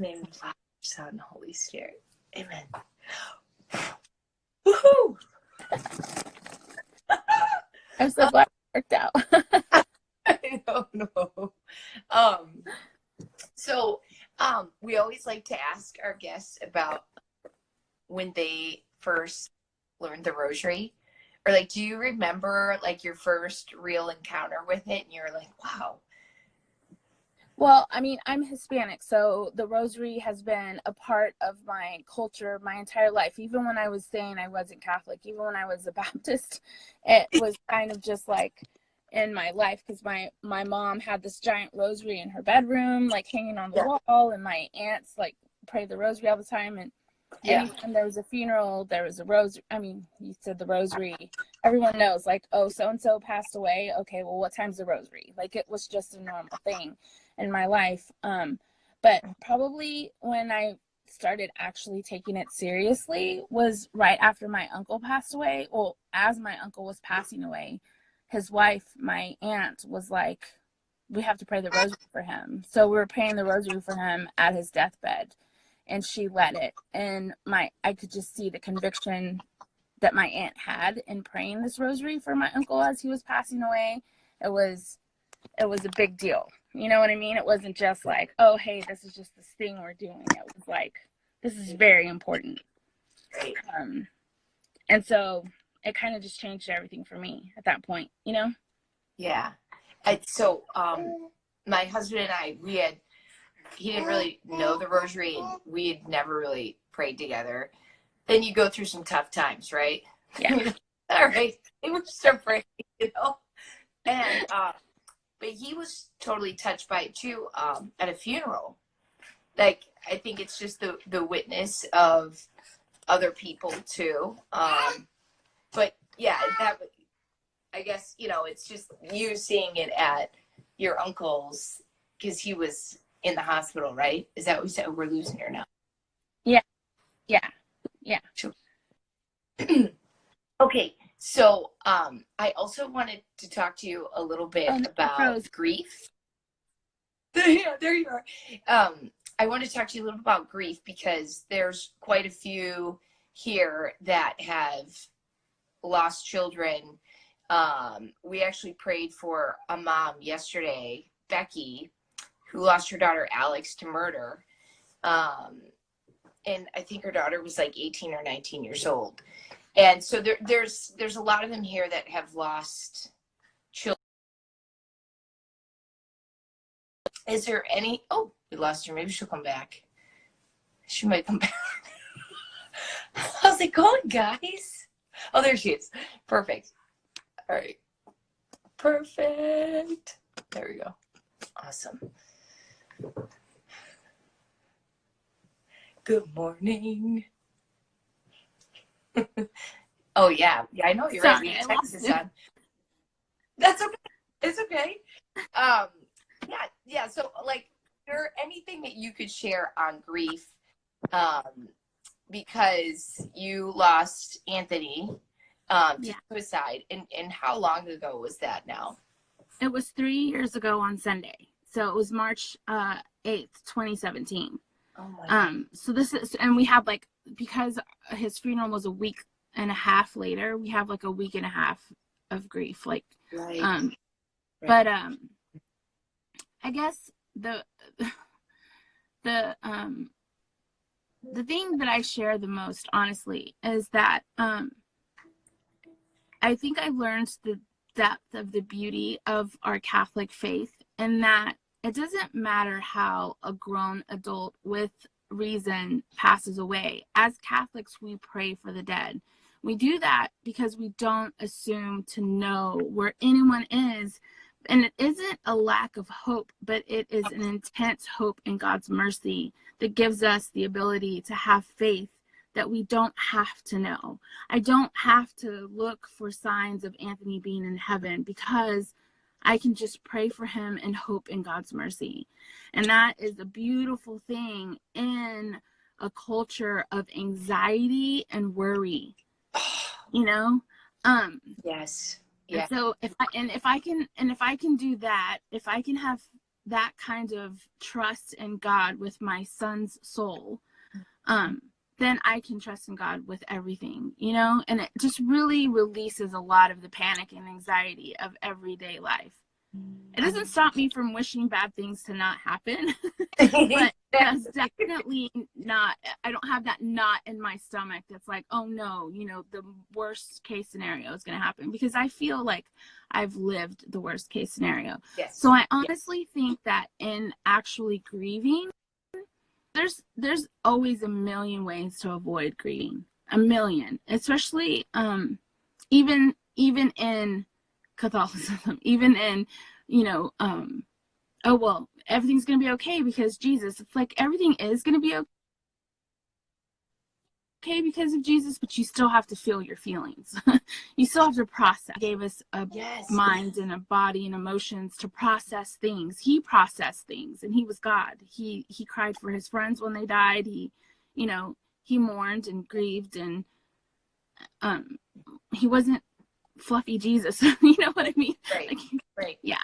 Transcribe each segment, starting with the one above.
In the name of the Father, Son, Holy Spirit. Amen. Woohoo! I'm so glad it worked out. I don't know. So we always like to ask our guests about when they first learned the rosary, or like, do you remember like your first real encounter with it and you're like, wow? Well, I mean, I'm Hispanic, so the rosary has been a part of my culture my entire life. Even when I was saying I wasn't Catholic, even when I was a Baptist, it was kind of just like in my life, because my mom had this giant rosary in her bedroom, like hanging on the wall, and my aunts like pray the rosary all the time. And anytime there was a funeral, there was a rosary. I mean, you said the rosary, everyone knows, like, oh, so-and-so passed away. Okay, well, what time's the rosary? Like, it was just a normal thing in my life. But probably when I started actually taking it seriously was right after my uncle passed away. Well, as my uncle was passing away, his wife, my aunt, was like, we have to pray the rosary for him. So we were praying the rosary for him at his deathbed, and she led it. And I could just see the conviction that my aunt had in praying this rosary for my uncle as he was passing away. It was a big deal. You know what I mean? It wasn't just like, oh, hey, this is just this thing we're doing. It was like, this is very important. And so it kind of just changed everything for me at that point, you know? Yeah. So my husband and I, he didn't really know the rosary, and we had never really prayed together. Then you go through some tough times, right? Yeah. All right. He was so praying, you know? And, but he was totally touched by it too, at a funeral. Like, I think it's just the witness of other people too. But yeah, I guess, you know, it's just you seeing it at your uncle's, because he was in the hospital, right? Is that what we said? We're losing her now. Yeah. Sure. Okay. So I also wanted to talk to you a little bit about grief. Yeah, there you are. I want to talk to you a little about grief, because there's quite a few here that have lost children. We actually prayed for a mom yesterday, Becky, who lost her daughter Alex to murder. And I think her daughter was like 18 or 19 years old. And so there's a lot of them here that have lost children. Is there any? Oh, we lost her. Maybe she'll come back. She might come back. How's it going, guys? Oh, there she is. Perfect. All right. Perfect. There we go. Awesome. Good morning. Oh, yeah. Yeah, I know. You're right. We have Texas on. That's okay. It's okay. Yeah. So, like, is there anything that you could share on grief? Because you lost Anthony to suicide. And how long ago was that now? It was 3 years ago on Sunday. So it was March 8th, 2017. Oh my God. So this is, and we have like, because his funeral was a week and a half later, we have like a week and a half of grief. Like, right. But I guess the thing that I share the most, honestly, is that I think I learned the depth of the beauty of our Catholic faith, and that it doesn't matter how a grown adult with reason passes away. As Catholics, we pray for the dead. We do that because we don't assume to know where anyone is. And it isn't a lack of hope, but it is an intense hope in God's mercy that gives us the ability to have faith that we don't have to know. I don't have to look for signs of Anthony being in heaven, because I can just pray for him and hope in God's mercy. And that is a beautiful thing in a culture of anxiety and worry, you know? Yes. Yeah. So if I can do that, if I can have that kind of trust in God with my son's soul, then I can trust in God with everything, you know? And it just really releases a lot of the panic and anxiety of everyday life. It doesn't stop me from wishing bad things to not happen, but that's definitely not, I don't have that knot in my stomach that's like, oh no, you know, the worst case scenario is going to happen, because I feel like I've lived the worst case scenario. Yes. So I honestly think that in actually grieving, there's always a million ways to avoid grieving, a million, especially even in Catholicism, even in, you know, oh well, everything's gonna be okay because Jesus. It's like everything is gonna be okay because of Jesus, but you still have to feel your feelings. You still have to process. He gave us a mind and a body and emotions to process things. He processed things, and he was God. He cried for his friends when they died. He, you know, he mourned and grieved, and he wasn't fluffy Jesus. You know what I mean? Right. Like, right. Yeah.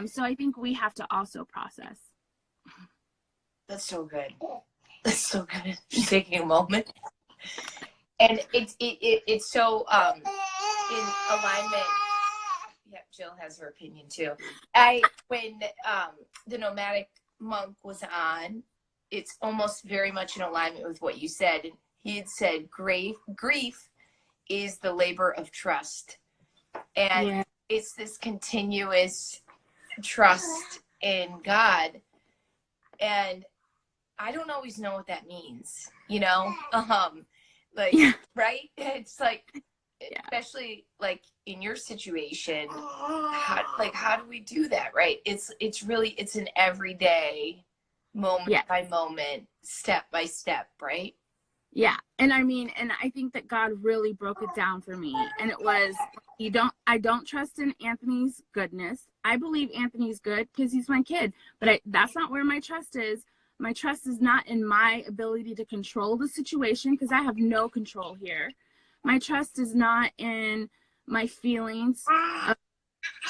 So I think we have to also process. That's so good. That's so good. Just taking a moment. And it's so in alignment. Yeah, Jill has her opinion too. When the nomadic monk was on, it's almost very much in alignment with what you said. He had said grief is the labor of trust. And it's this continuous trust in God. And I don't always know what that means, you know? Right? It's like, especially like in your situation, how do we do that, right? It's an everyday, moment by moment, step by step, right? Yeah. And I mean, and I think that God really broke it down for me. And it was, I don't trust in Anthony's goodness. I believe Anthony's good because he's my kid, but that's not where my trust is. My trust is not in my ability to control the situation, because I have no control here. My trust is not in my feelings of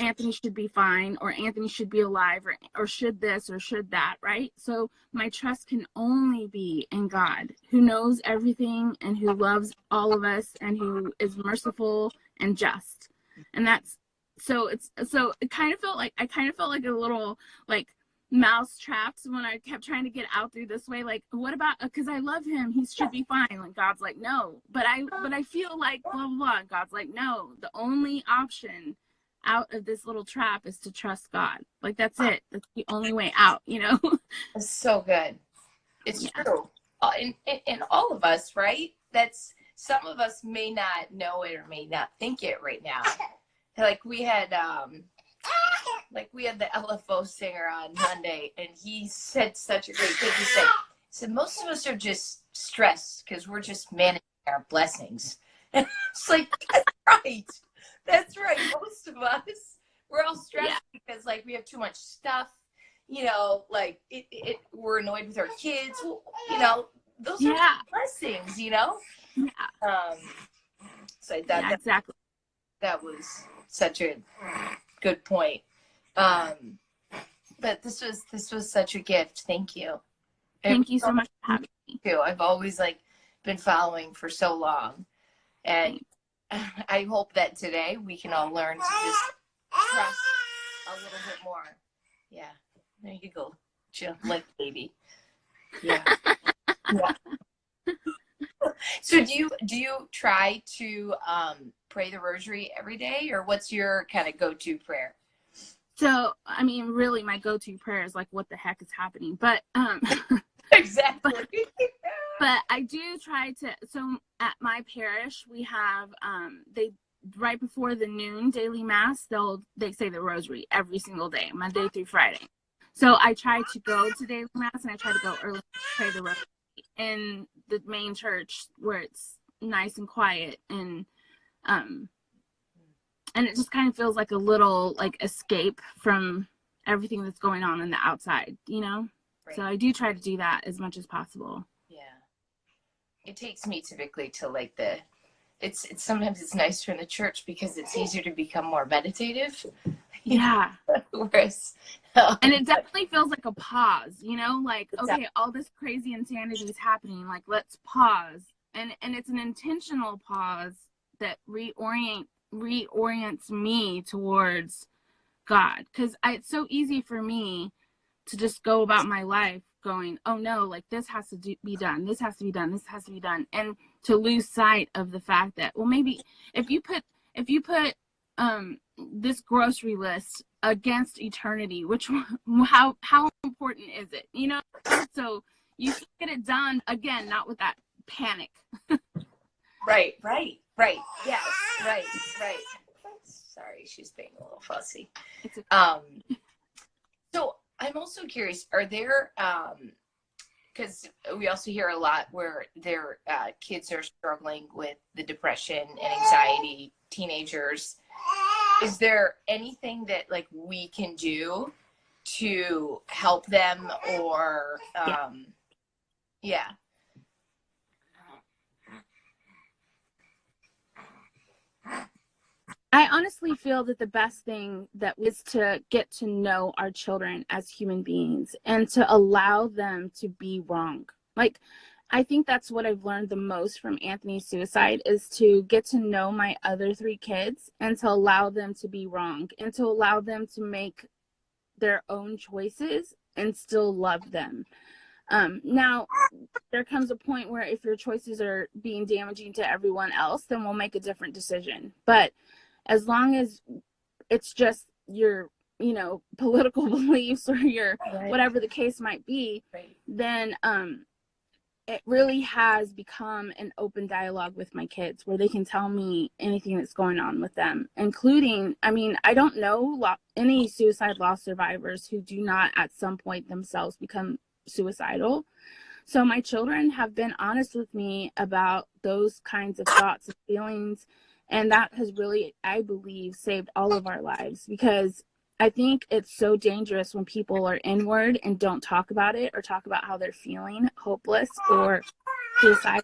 Anthony should be fine, or Anthony should be alive, or should this or should that, right? So my trust can only be in God, who knows everything and who loves all of us and who is merciful and just. And that's so it kind of felt like a little like mouse traps when I kept trying to get out through this way. Like, what about, because I love him, he should be fine. Like, God's like, no, but I feel like blah blah blah. God's like, no, the only option out of this little trap is to trust God. Like, that's it. That's the only way out, you know? It's so good. It's true. In all of us, right? That's, some of us may not know it or may not think it right now. Like we had the LFO singer on Monday, and he said such a great thing. He said most of us are just stressed because we're just managing our blessings. And it's like, that's right. Most of us, we're all stressed because like we have too much stuff, you know, like we're annoyed with our kids, you know, those are blessings, you know? So exactly. That was such a good point. But this was such a gift. Thank you. Thank you so much for having me. Too. I've always been following for so long, and I hope that today we can all learn to just trust a little bit more. Yeah, there you go, Jill, like baby. Yeah. So do you try to pray the rosary every day, or what's your kind of go-to prayer? So, I mean, really, my go-to prayer is like, what the heck is happening? But exactly. But I do try to. So at my parish, we have they right before the noon daily mass, they say the rosary every single day, Monday through Friday. So I try to go to daily mass, and I try to go early to pray the rosary in the main church where it's nice and quiet, and it just kind of feels like a little like escape from everything that's going on the outside, you know? Right. So I do try to do that as much as possible. Yeah. It takes me typically to it's sometimes it's nicer in the church because it's easier to become more meditative. Yeah. Whereas And it definitely feels like a pause, you know, like, Exactly. okay, all this crazy insanity is happening. Like, let's pause. And it's an intentional pause that reorients me towards God. Because it's so easy for me to just go about my life going, oh no, like this has to be done. This has to be done. This has to be done. And to lose sight of the fact that, well, maybe if you put this grocery list against eternity, which how important is it? You know, so you should get it done again, not with that panic. Right. Yes. Right. Sorry, she's being a little fussy. It's okay. So I'm also curious, are there, because we also hear a lot where their kids are struggling with the depression and anxiety, teenagers. Is there anything that like we can do to help them or, yeah. I honestly feel that the best thing that is to get to know our children as human beings and to allow them to be wrong. Like, I think that's what I've learned the most from Anthony's suicide is to get to know my other 3 kids and to allow them to be wrong and to allow them to make their own choices and still love them. Now, there comes a point where if your choices are being damaging to everyone else, then we'll make a different decision. But as long as it's just your, you know, political beliefs or your whatever the case might be, then it really has become an open dialogue with my kids where they can tell me anything that's going on with them, including, I mean, I don't know any suicide loss survivors who do not at some point themselves become suicidal. So my children have been honest with me about those kinds of thoughts and feelings. And that has really, I believe, saved all of our lives, because I think it's so dangerous when people are inward and don't talk about it or talk about how they're feeling hopeless or suicidal.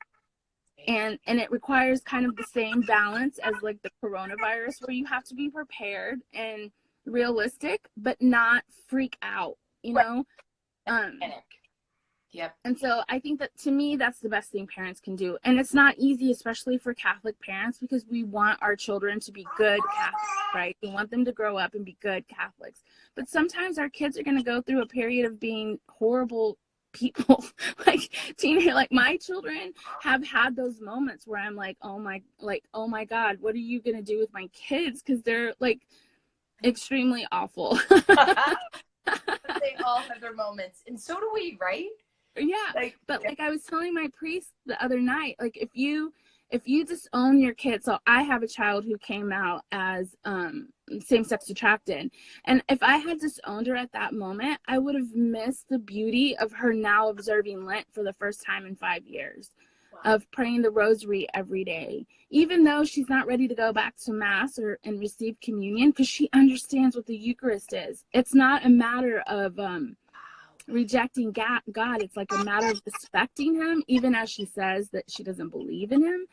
And it requires kind of the same balance as like the coronavirus, where you have to be prepared and realistic, but not freak out, you know? Yep. And so I think that, to me, that's the best thing parents can do. And it's not easy, especially for Catholic parents, because we want our children to be good Catholics, right? We want them to grow up and be good Catholics. But sometimes our kids are going to go through a period of being horrible people. Like my children have had those moments where I'm like, oh my God, what are you going to do with my kids? Because they're like extremely awful. They all have their moments. And so do we, right? Yeah, but like I was telling my priest the other night, like if you disown your kid, so I have a child who came out as same-sex attracted, and if I had disowned her at that moment, I would have missed the beauty of her now observing Lent for the first time in 5 years. Wow. Of praying the rosary every day, even though she's not ready to go back to mass and receive communion, because she understands what the Eucharist is. It's not a matter of rejecting God. It's like a matter of respecting him, even as she says that she doesn't believe in him.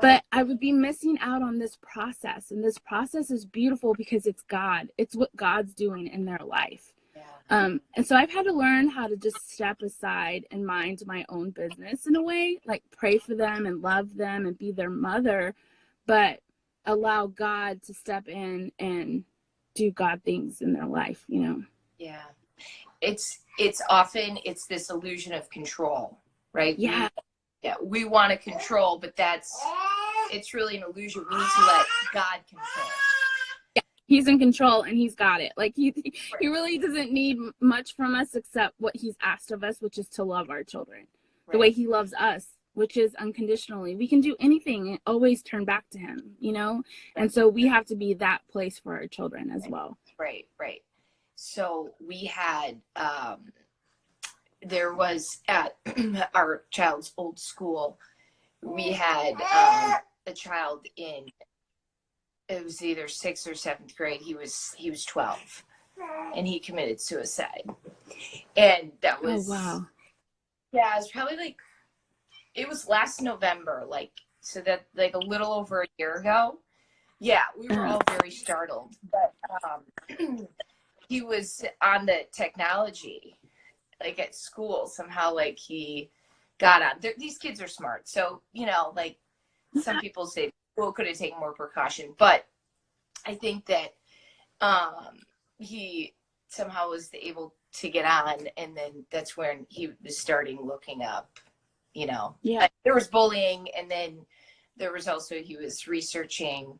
But I would be missing out on this process, and this process is beautiful because it's God. It's what God's doing in their life. And so I've had to learn how to just step aside and mind my own business in a way, like pray for them and love them and be their mother, but allow God to step in and do God things in their life, you know? Yeah. It's often this illusion of control, right? Yeah. We want to control, but it's really an illusion. We need to let God control. Yeah, he's in control and he's got it. Like he really doesn't need much from us except what he's asked of us, which is to love our children the way he loves us, which is unconditionally. We can do anything and always turn back to him, you know? And so we have to be that place for our children as well. Right. So we had, there was at our child's old school, we had a child in, it was either 6th or 7th grade. He was 12 and he committed suicide. And that was, oh, wow. Yeah, it was probably like, it was last November, like, so that like a little over a year ago. Yeah, we were all very startled. But he was on the technology, like at school somehow, like he got on. These kids are smart. So, you know, like some people say school could have taken more precaution, but I think that he somehow was able to get on, and then that's when he was starting looking up, you know. Yeah. There was bullying, and then there was also, he was researching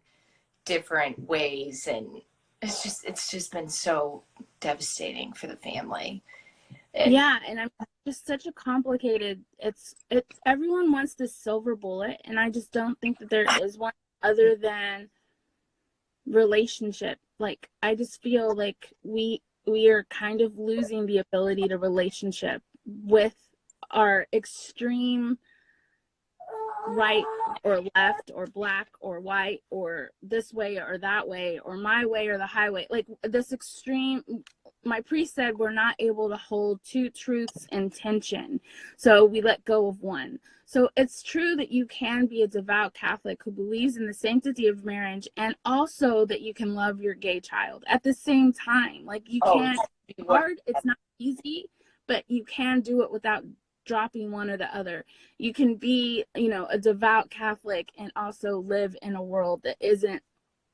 different ways, and it's just been so devastating for the family. And yeah, and I'm just such a complicated, everyone wants this silver bullet, and I just don't think that there is one other than relationship. Like, I just feel like we are kind of losing the ability to relationship with our extreme right or left or black or white or this way or that way or my way or the highway. Like, this extreme, my priest said we're not able to hold two truths in tension, so we let go of one. So it's true that you can be a devout Catholic who believes in the sanctity of marriage, and also that you can love your gay child at the same time. Like, you can't, it's hard, it's not easy, but you can do it without dropping one or the other. You can be, you know, a devout Catholic and also live in a world that isn't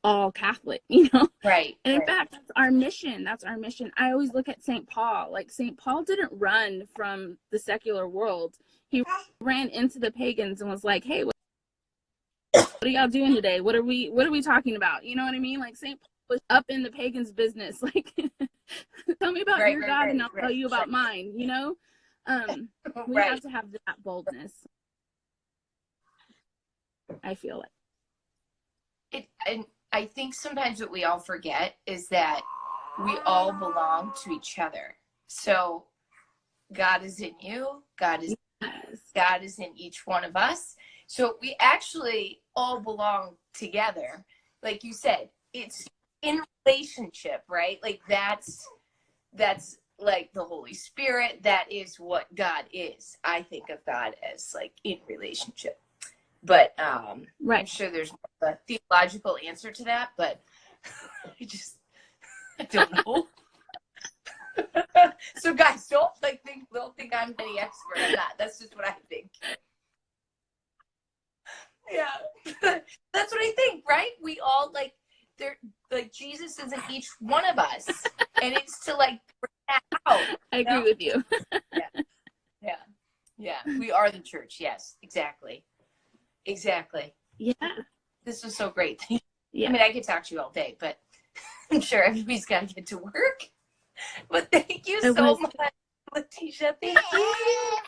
all Catholic, you know? right. And in right. fact, that's our mission. That's our mission. I always look at St. Paul. Like, St. Paul didn't run from the secular world. He ran into the pagans and was like, hey, what are y'all doing today? What are we talking about? You know what I mean? Like, St. Paul was up in the pagans' business. Like, tell me about your God and I'll tell you about mine, you know? We have to have that boldness. I feel like. And I think sometimes what we all forget is that we all belong to each other. So God is in you. God is in each one of us. So we actually all belong together. Like you said, it's in relationship, right? Like that's like the Holy Spirit. That is what God is. I think of God as like in relationship. But I'm sure there's a theological answer to that, but I don't know. So guys, don't think I'm any expert on that. That's just what I think. Yeah. That's what I think, right? We all like Jesus is in each one of us. And it's to like bring that out. I agree with you. Yeah. We are the church. Yes, exactly. Yeah. This was so great. Yeah. I mean, I could talk to you all day, but I'm sure everybody's got to get to work. But thank you so much, Leticia. Thank you.